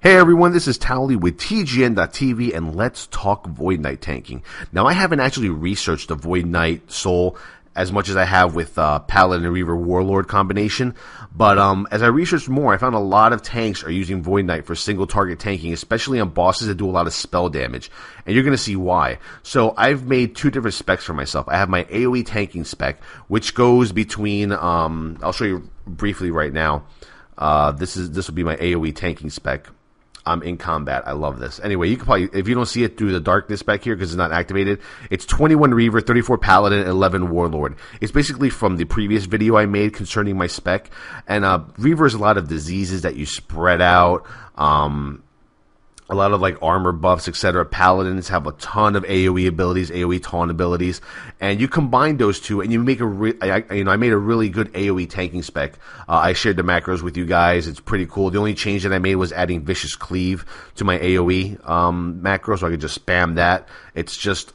Hey everyone, this is Towelliee with TGN.TV, and let's talk Void Knight tanking. Now, I haven't actually researched the Void Knight Soul as much as I have with Paladin and Reaver Warlord combination, but as I researched more, I found a lot of tanks are using Void Knight for single target tanking, especially on bosses that do a lot of spell damage, and you're going to see why. So I've made two different specs for myself. I have my AoE tanking spec, which goes between, I'll show you briefly right now. This will be my AoE tanking spec. I'm in combat. I love this. Anyway, you can probably, if you don't see it through the darkness back here because it's not activated, it's 21 Reaver, 34 Paladin, 11 Warlord. It's basically from the previous video I made concerning my spec. And Reaver is a lot of diseases that you spread out. A lot of like armor buffs, etc. Paladins have a ton of AoE abilities, AoE taunt abilities, and you combine those two, and you make I made a really good AoE tanking spec. I shared the macros with you guys. It's pretty cool. The only change that I made was adding Vicious Cleave to my AoE macro, so I could just spam that. It's just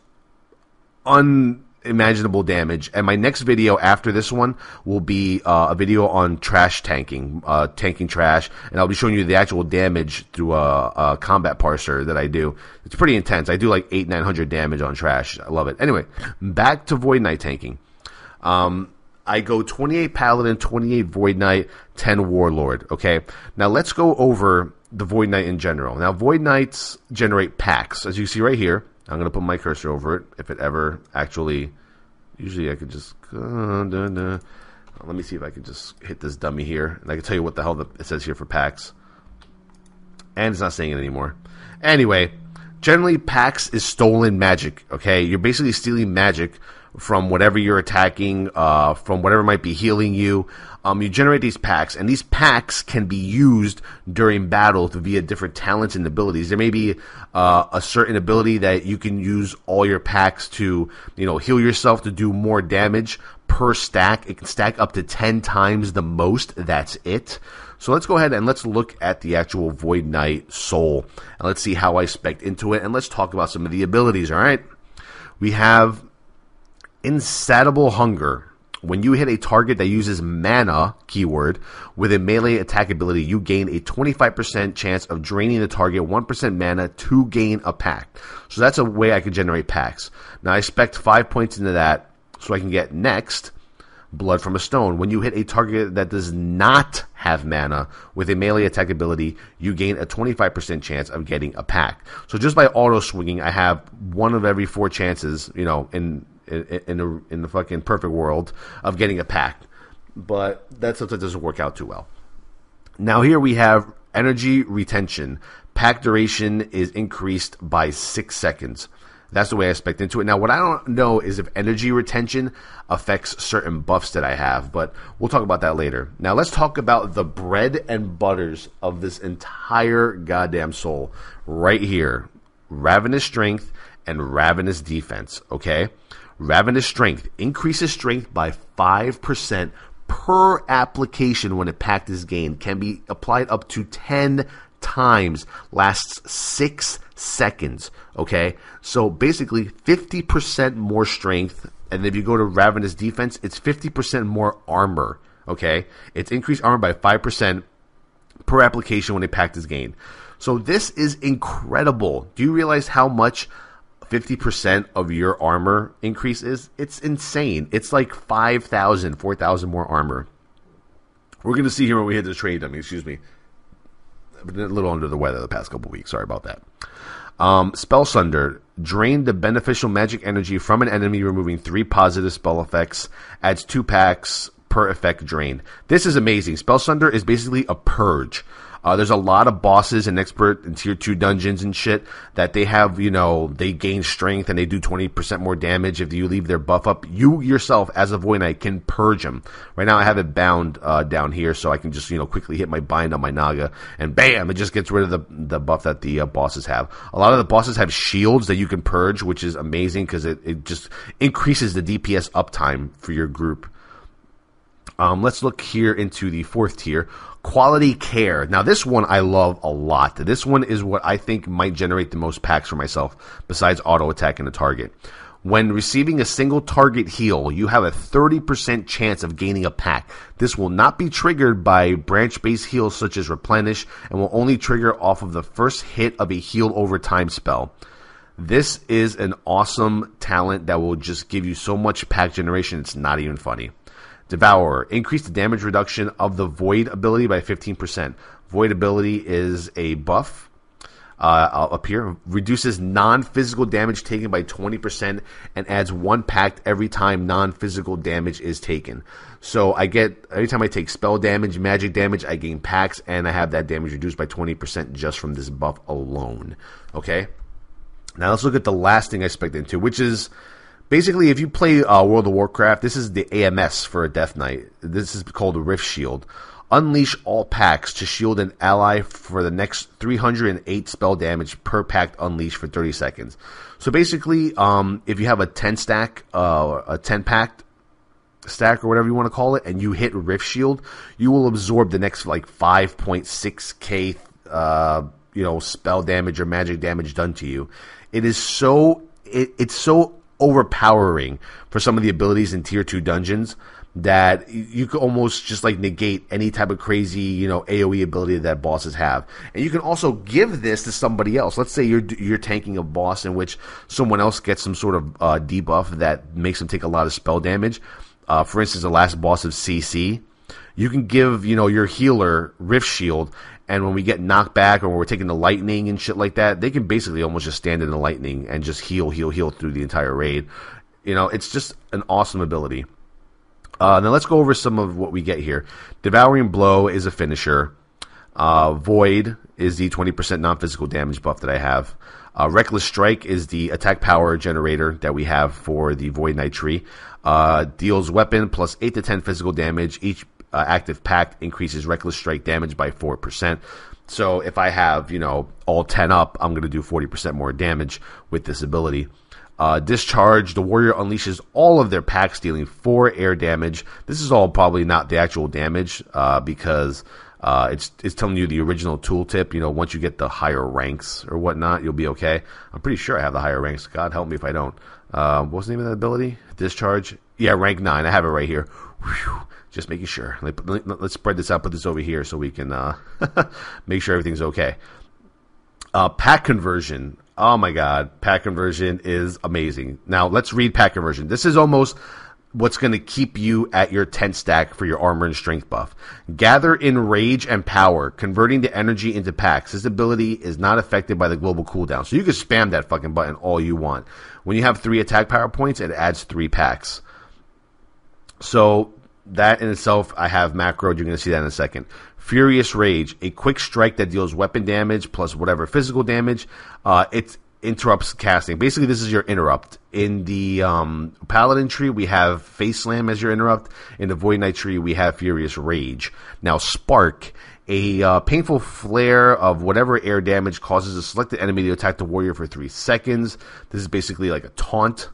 unimaginable damage. And my next video after this one will be a video on trash tanking, tanking trash, and I'll be showing you the actual damage through a combat parser that I do. It's pretty intense. I do like 800-900 damage on trash. I love it. Anyway, back to Void Knight tanking. I go 28 Paladin, 28 Void Knight, 10 Warlord. Okay, now let's go over the Void Knight in general. Now, Void Knights generate packs, as you see right here. I'm going to put my cursor over it if it ever actually... Usually I could just... Let me see if I can just hit this dummy here. And I can tell you what the hell it says here for packs. And it's not saying it anymore. Anyway, generally packs is stolen magic, okay? You're basically stealing magic from whatever you're attacking, from whatever might be healing you. You generate these packs, and these packs can be used during battle via different talents and abilities. There may be a certain ability that you can use all your packs to, heal yourself to do more damage per stack. It can stack up to 10 times the most. That's it. So let's go ahead and let's look at the actual Void Knight Soul, and let's see how I spec'd into it, and let's talk about some of the abilities, all right? We have Insatiable Hunger. When you hit a target that uses mana, keyword, with a melee attack ability, you gain a 25% chance of draining the target 1% mana to gain a pack. So that's a way I could generate packs. Now I spec'd 5 points into that so I can get next, Blood from a Stone. When you hit a target that does not have mana with a melee attack ability, you gain a 25% chance of getting a pack. So just by auto swinging, I have one of every 4 chances, in the fucking perfect world of getting a pack, but that sometimes doesn't work out too well. Now here we have energy retention. Pack duration is increased by 6 seconds. That's the way I expect into it. Now what I don't know is if energy retention affects certain buffs that I have, but we'll talk about that later. Now let's talk about the bread and butters of this entire goddamn soul right here. Ravenous Strength and Ravenous Defense, okay? Ravenous Strength increases strength by 5% per application when a pack is gained. Can be applied up to 10 times. Lasts 6 seconds. Okay? So basically 50% more strength. And if you go to Ravenous Defense, it's 50% more armor. Okay? It's increased armor by 5% per application when a pack is gained. So this is incredible. Do you realize how much 50% of your armor increase is? It's insane. It's like 5,000, 4,000 more armor. We're going to see here when we hit the trade dummy. Excuse me. I've been a little under the weather the past couple weeks. Sorry about that. Spell Sunder. Drain the beneficial magic energy from an enemy, removing 3 positive spell effects. Adds 2 packs per effect drained. This is amazing. Spell Sunder is basically a purge. There's a lot of bosses and expert and tier 2 dungeons and shit that they have, they gain strength and they do 20% more damage if you leave their buff up. You yourself, as a Void Knight, can purge them. Right now I have it bound down here so I can just, quickly hit my bind on my Naga and bam, it just gets rid of the buff that the bosses have. A lot of the bosses have shields that you can purge, which is amazing because it just increases the DPS uptime for your group. Let's look here into the 4th tier. Quality Care. Now this one I love a lot. This one is what I think might generate the most packs for myself besides auto attacking the target. When receiving a single target heal, you have a 30% chance of gaining a pack. This will not be triggered by branch-based heals such as Replenish, and will only trigger off of the first hit of a heal over time spell. This is an awesome talent that will just give you so much pack generation, it's not even funny. Devourer. Increase the damage reduction of the Void ability by 15%. Void ability is a buff. Up here, reduces non-physical damage taken by 20% and adds 1 pack every time non-physical damage is taken. So I get, every time I take spell damage, magic damage, I gain packs, and I have that damage reduced by 20% just from this buff alone. Okay? Now let's look at the last thing I spec'd into, which is basically if you play World of Warcraft, this is the AMS for a Death Knight. This is called a Rift Shield. Unleash all packs to shield an ally for the next 308 spell damage per pack unleashed for 30 seconds. So basically, if you have a 10 stack, a 10 pack stack or whatever you want to call it, and you hit Rift Shield, you will absorb the next like 5.6k, spell damage or magic damage done to you. It is so, it's so overpowering for some of the abilities in tier 2 dungeons that you could almost just like negate any type of crazy, AoE ability that bosses have. And you can also give this to somebody else. Let's say you're tanking a boss in which someone else gets some sort of debuff that makes them take a lot of spell damage. For instance, the last boss of CC, you can give, your healer Rift Shield, and when we get knocked back or when we're taking the lightning and shit like that, they can basically almost just stand in the lightning and just heal through the entire raid. It's just an awesome ability. Now let's go over some of what we get here. Devouring Blow is a finisher. Void is the 20% non-physical damage buff that I have. Reckless Strike is the attack power generator that we have for the Void Knight tree. Deals weapon plus 8 to 10 physical damage. Each active pack increases Reckless Strike damage by 4%. So if I have, all 10 up, I'm going to do 40% more damage with this ability. Discharge, the warrior unleashes all of their packs, dealing 4 air damage. This is all probably not the actual damage, because it's telling you the original tooltip. Once you get the higher ranks or whatnot, you'll be okay. I'm pretty sure I have the higher ranks. God help me if I don't. What's the name of that ability? Discharge? Yeah, rank 9. I have it right here. Whew. Just making sure. Let's spread this out, put this over here so we can make sure everything's okay. Pack conversion. Oh my god, pack conversion is amazing. Now, let's read pack conversion. This is almost what's going to keep you at your 10 stack for your armor and strength buff. Gather in rage and power, converting the energy into packs. This ability is not affected by the global cooldown, so you can spam that fucking button all you want. When you have 3 attack power points, it adds 3 packs. So that in itself, I have macroed. You're going to see that in a second. Furious Rage, a quick strike that deals weapon damage plus whatever physical damage. It interrupts casting. Basically, this is your interrupt. In the Paladin tree, we have Face Slam as your interrupt. In the Void Knight tree, we have Furious Rage. Now, Spark, a painful flare of whatever air damage causes a selected enemy to attack the warrior for 3 seconds. This is basically like a taunt.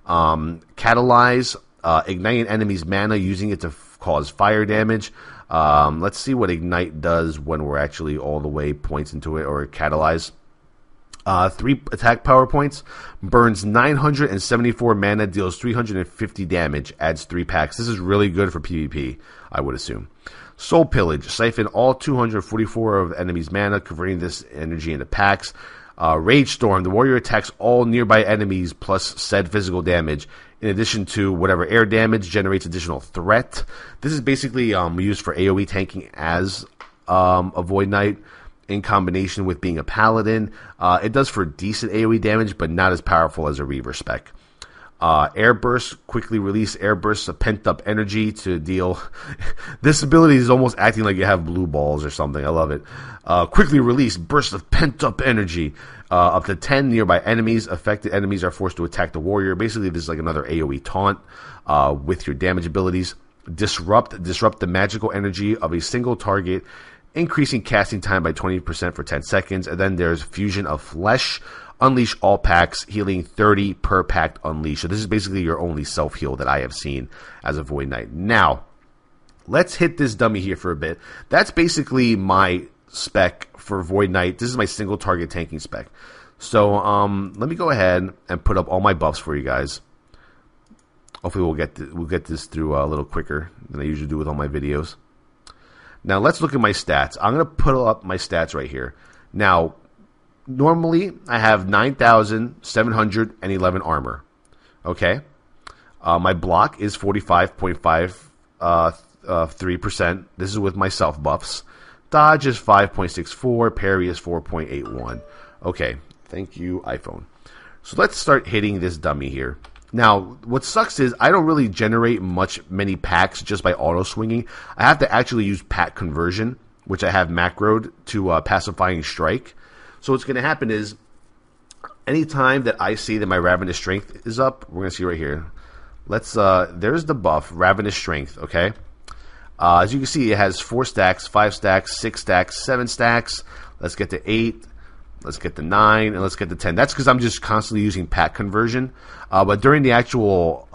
Catalyze, ignite an enemy's mana, using it to cause fire damage. Let's see what Ignite does when we're actually all the way points into it, or Catalyze. 3 attack power points, burns 974 mana, deals 350 damage, adds 3 packs. This is really good for PvP, I would assume. Soul Pillage, siphon all 244 of enemies' mana, converting this energy into packs. Rage Storm, the warrior attacks all nearby enemies plus said physical damage. In addition to whatever air damage, generates additional threat. This is basically used for AoE tanking as a Void Knight in combination with being a Paladin. It does for decent AoE damage, but not as powerful as a Reaver spec. Air Burst, quickly release air bursts of pent-up energy to deal... This ability is almost acting like you have blue balls or something. I love it. Quickly release bursts of pent-up energy. Up to 10 nearby enemies. Affected enemies are forced to attack the warrior. Basically, this is like another AoE taunt with your damage abilities. Disrupt the magical energy of a single target, increasing casting time by 20% for 10 seconds. And then there's Fusion of Flesh. Unleash all packs, healing 30 per pack unleashed. So this is basically your only self-heal that I have seen as a Void Knight. Now, let's hit this dummy here for a bit. That's basically my spec for Void Knight. This is my single target tanking spec. So let me go ahead and put up all my buffs for you guys. Hopefully we'll get this through a little quicker than I usually do with all my videos. Now let's look at my stats. I'm going to put up my stats right here. Now, normally I have 9,711 armor. Okay? My block is 45.53%. This is with my self buffs. Dodge is 5.64. Parry is 4.81. Okay. Thank you, iPhone. So let's start hitting this dummy here. Now, what sucks is I don't really generate many packs just by auto swinging. I have to actually use pack conversion, which I have macroed to pacifying strike. So what's going to happen is anytime that I see that my Ravenous Strength is up, we're going to see right here. Let's there's the buff, Ravenous Strength, okay? As you can see, it has 4 stacks, 5 stacks, 6 stacks, 7 stacks. Let's get to 8. Let's get to 9, and let's get to 10. That's because I'm just constantly using pack conversion. But during the actual,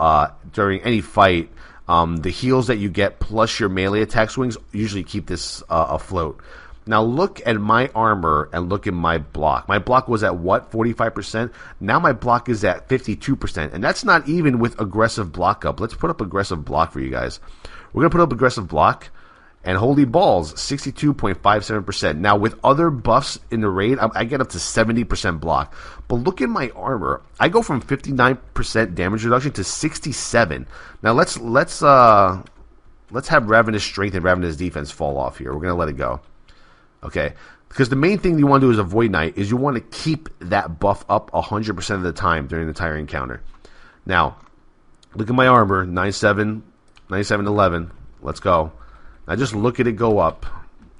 during any fight, the heals that you get plus your melee attack swings usually keep this afloat. Now look at my armor and look at my block. My block was at what, 45%? Now my block is at 52%, and that's not even with aggressive block up. Let's put up aggressive block for you guys. We're going to put up aggressive block. And holy balls, 62.57%. Now, with other buffs in the raid, I get up to 70% block. But look at my armor. I go from 59% damage reduction to 67. Now, let's have Ravenous Strength and Ravenous Defense fall off here. We're going to let it go. Okay? Because the main thing you want to do as a Void Knight is you want to keep that buff up 100% of the time during the entire encounter. Now, look at my armor, 9711. Let's go. Now just look at it go up.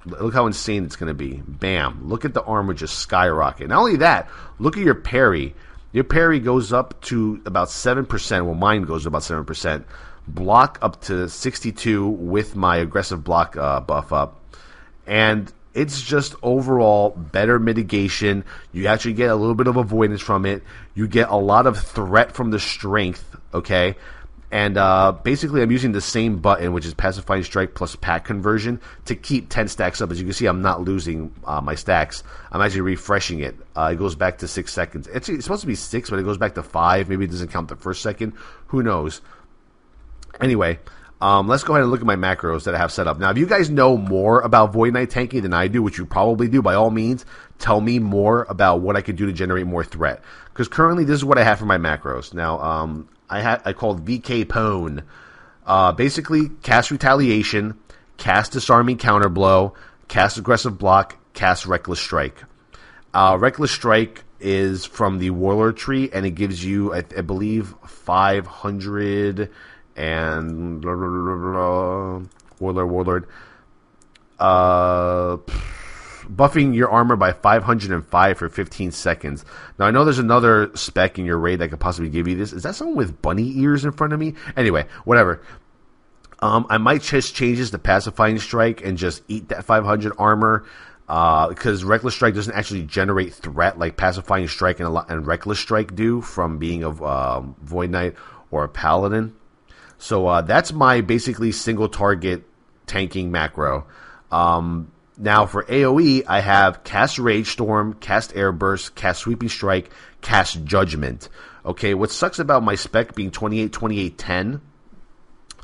Look how insane it's going to be. Bam. Look at the armor just skyrocket. Not only that, look at your parry. Your parry goes up to about 7%. Well, mine goes to about 7%. Block up to 62 with my aggressive block buff up. And it's just overall better mitigation. You actually get a little bit of avoidance from it. You get a lot of threat from the strength, okay? And basically, I'm using the same button, which is Pacifying Strike plus Pack Conversion, to keep 10 stacks up. As you can see, I'm not losing my stacks. I'm actually refreshing it. It goes back to 6 seconds. It's supposed to be 6, but it goes back to 5. Maybe it doesn't count the first second. Who knows? Anyway, let's go ahead and look at my macros that I have set up. Now, if you guys know more about Void Knight tanking than I do, which you probably do, by all means, tell me more about what I could do to generate more threat. Because currently, this is what I have for my macros. Now, I called VK Pwn. Basically, cast Retaliation, cast Disarming Counterblow, cast Aggressive Block, cast Reckless Strike. Reckless Strike is from the Warlord tree, and it gives you, I believe, 500 and Warlord. Buffing your armor by 505 for 15 seconds. Now, I know there's another spec in your raid that could possibly give you this. Is that someone with bunny ears in front of me? Anyway, whatever. I might just change this to Pacifying Strike and just eat that 500 armor. Because Reckless Strike doesn't actually generate threat like Pacifying Strike and Reckless Strike do from being a Void Knight or a Paladin. So that's my basically single target tanking macro. Now for AoE, I have Cast Rage Storm, Cast Air Burst, Cast Sweeping Strike, Cast Judgment. Okay, what sucks about my spec being 28, 28, 10,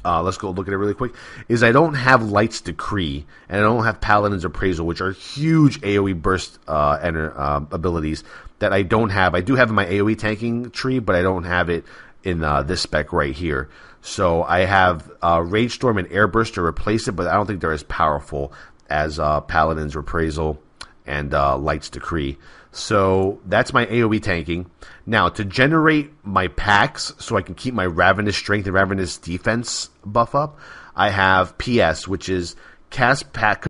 let's go look at it really quick, is I don't have Light's Decree, and I don't have Paladin's Appraisal, which are huge AoE burst abilities that I don't have. I do have in my AoE tanking tree, but I don't have it in this spec right here. So I have Rage Storm and Air Burst to replace it, but I don't think they're as powerful as Paladin's Appraisal and Light's Decree. So that's my AoE tanking. Now, to generate my packs so I can keep my Ravenous Strength and Ravenous Defense buff up, I have PS, which is Cast Pack